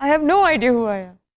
I have no idea who I am.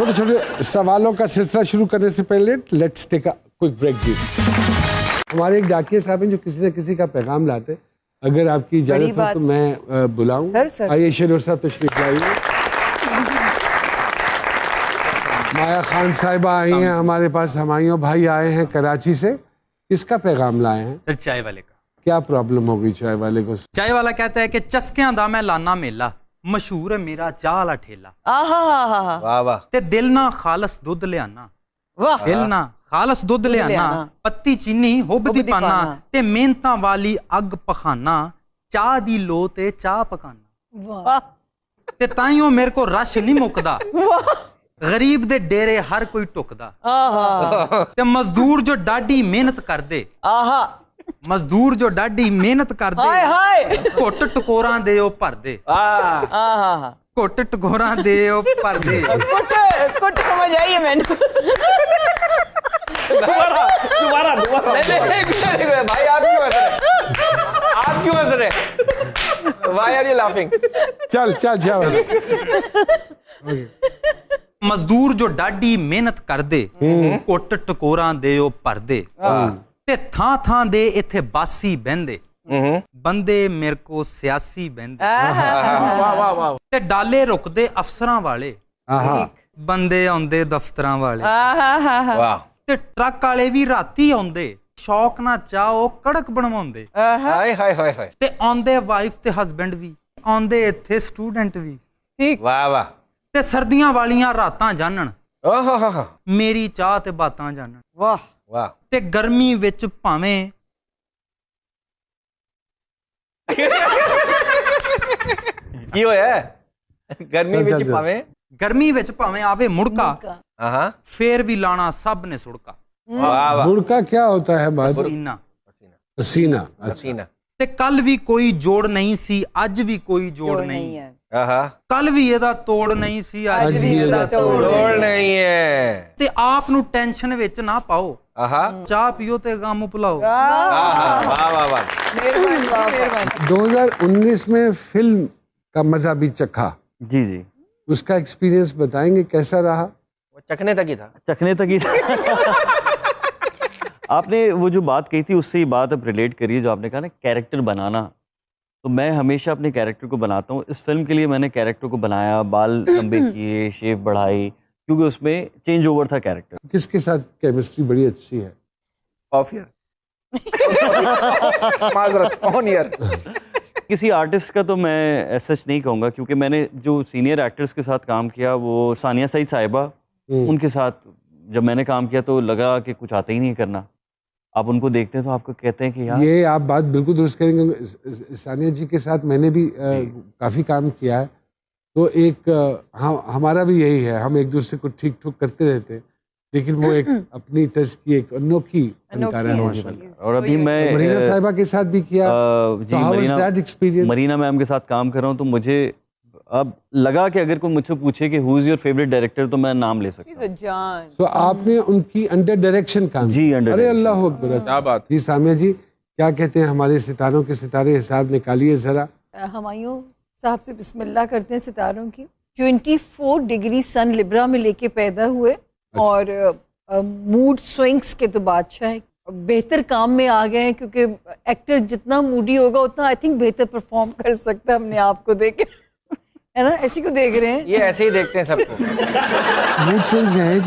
छोटे छोटे सवालों का सिलसिला शुरू करने से पहले let's take a quick break जी। हमारे एक डाकिया साहब हैं जो किसी न किसी का पैगाम लाते, अगर आपकी इजाजत हो तो मैं बुलाऊं। सर। आइए शेरवर साहब तशरीफ लाइए। माया खान साहिबा आई हैं हमारे पास, हमायूं भाई आए हैं कराची से। किसका पैगाम लाए हैं? सर चाय वाले का। क्या प्रॉब्लम हो गई चाय वाले को? चाय वाला कहता है कि चस्कियां दा मैं लाना मेला, मशहूर है मेरा चाह वाला ठेला, वाह वाह। ते दिल ना खालस दुध लियाना, वाह दिल ना खालस दुध लियाना, पत्ती चीनी हुब दी पाना, ते मेहनतां वाली अग पखाना, चाह दी लो ते चाह पकाना, वाह ते ताइयों मेरे को रश नहीं मुकदा, गरीब दे डेरे हर कोई टुकदा, ते मजदूर जो डाडी मेहनत कर दे, मजदूर जो डाडी मेहनत कर दे, घुट टकोरां दे ओ भर दे, घुट टकोरां दे ओ भर दे। कुछ समझ आई है मैंने। दोबारा नहीं, भाई आप क्यों हंस रहे? आप क्यों हंस रहे? Why are you laughing? चल मजदूर जो डाडी मेहनत कर दे, घुट टकोरां दे ओ भर दे, ते थां थां दे इत्थे बासी बहंदे, बंदे मेरे को सियासी बहंदे, ते डाले रुकदे अफसरां वाले, बंदे आउंदे दफ्तरां वाले, वाह। ते ट्रक वाले भी राती आउंदे, शौक ना चाहो कड़क बनवाउंदे, हाय हाय हाय हाय। ते आउंदे वाइफ ते हस्बैंड भी, आउंदे इत्थे स्टूडेंट भी, ठीक। वाह वाह। ते सर्दियां वालियां रातां जानन, ओहो मेरी चाह ते बातां जानन, वाह वाह। ते गर्मी विच भावें की होया? गर्मी विच भावें, गर्मी विच भावें आवे मुड़का, हाँ फेर भी लाना सब ने सुड़का, वाह वाह। मुड़का क्या होता है बात? पसीना, पसीना। अच्छा। पसीना। ते कल भी कोई जोड़ नहीं सी, अज भी कोई जोड़ नहीं है, कल भी ਇਹਦਾ ਤੋੜ ਨਹੀਂ ਸੀ, ਅੱਜ ਵੀ ਇਹਦਾ ਤੋੜ नहीं है। ਤੇ ਆਪ ਨੂੰ ਟੈਨਸ਼ਨ ਵਿੱਚ ਨਾ ਪਾਓ, ਚਾਹ ਪੀਓ ਤੇ ਗਮ ਭੁਲਾਓ। वाह वाह वाह। 2019 में फिल्म का मजा भी चखा, जी जी, उसका एक्सपीरियंस बताएंगे कैसा रहा? वो चखने तक ही था। चखने तक ही आपने वो जो बात कही थी उससे ये बात अब रिलेट करिए, जो आपने कहा ना कैरेक्टर बनाना, तो मैं हमेशा अपने कैरेक्टर को बनाता हूँ। इस फिल्म के लिए मैंने कैरेक्टर को बनाया, बाल लंबे किए, शेव बढ़ाई, क्योंकि उसमें चेंज ओवर था कैरेक्टर। किसके साथ केमिस्ट्री बड़ी अच्छी है? ऑफ ईयर माजरत ऑन ईयर। किसी आर्टिस्ट का तो मैं सच नहीं कहूँगा, क्योंकि मैंने जो सीनियर एक्टर्स के साथ काम किया वो सानिया सईद साहिबा, उनके साथ जब मैंने काम किया तो लगा कि कुछ आता ही नहीं करना। आप उनको देखते हैं तो आपको कहते हैं कि यार, ये आप बात बिल्कुल दुरुस्त करेंगे। सानिया जी के साथ मैंने भी काफ़ी काम किया है, तो एक हमारा भी यही है, हम एक दूसरे को ठीक ठुक करते रहते हैं, लेकिन वो एक अपनी तर्ज की एक अनोखी फनकार है माशाल्लाह। और अभी मैं मरीना साहिबा के साथ भी किया, जी, मरीना मैम के साथ काम कर रहा हूँ, तो मुझे अब लगा कि अगर कोई मुझसे पूछे कि who is your favourite director, तो मैं नाम ले सकता हूँ। तो आपने उनकी अंडर डायरेक्शन काम जी, अंडर अरे अल्लाह अकबर। क्या बात जी। सामिया जी क्या कहते हैं, हमारे सितारों के सितारे हिसाब निकालिए जरा। हमायूं साहब से बिस्मिल्लाह करते हैं सितारों की। 24 डिग्री सन लिब्रा में लेके पैदा हुए, और मूड स्विंग्स के तो बादशाह हैं। बेहतर काम में आ गए हैं, क्योंकि एक्टर जितना मूडी होगा उतना आई थिंक बेहतर परफॉर्म कर सकता है अपने आप को देख, है ना? ऐसी को देख रहे हैं, ये ऐसे ही देखते हैं सबको। मूड स्विंग्स हैं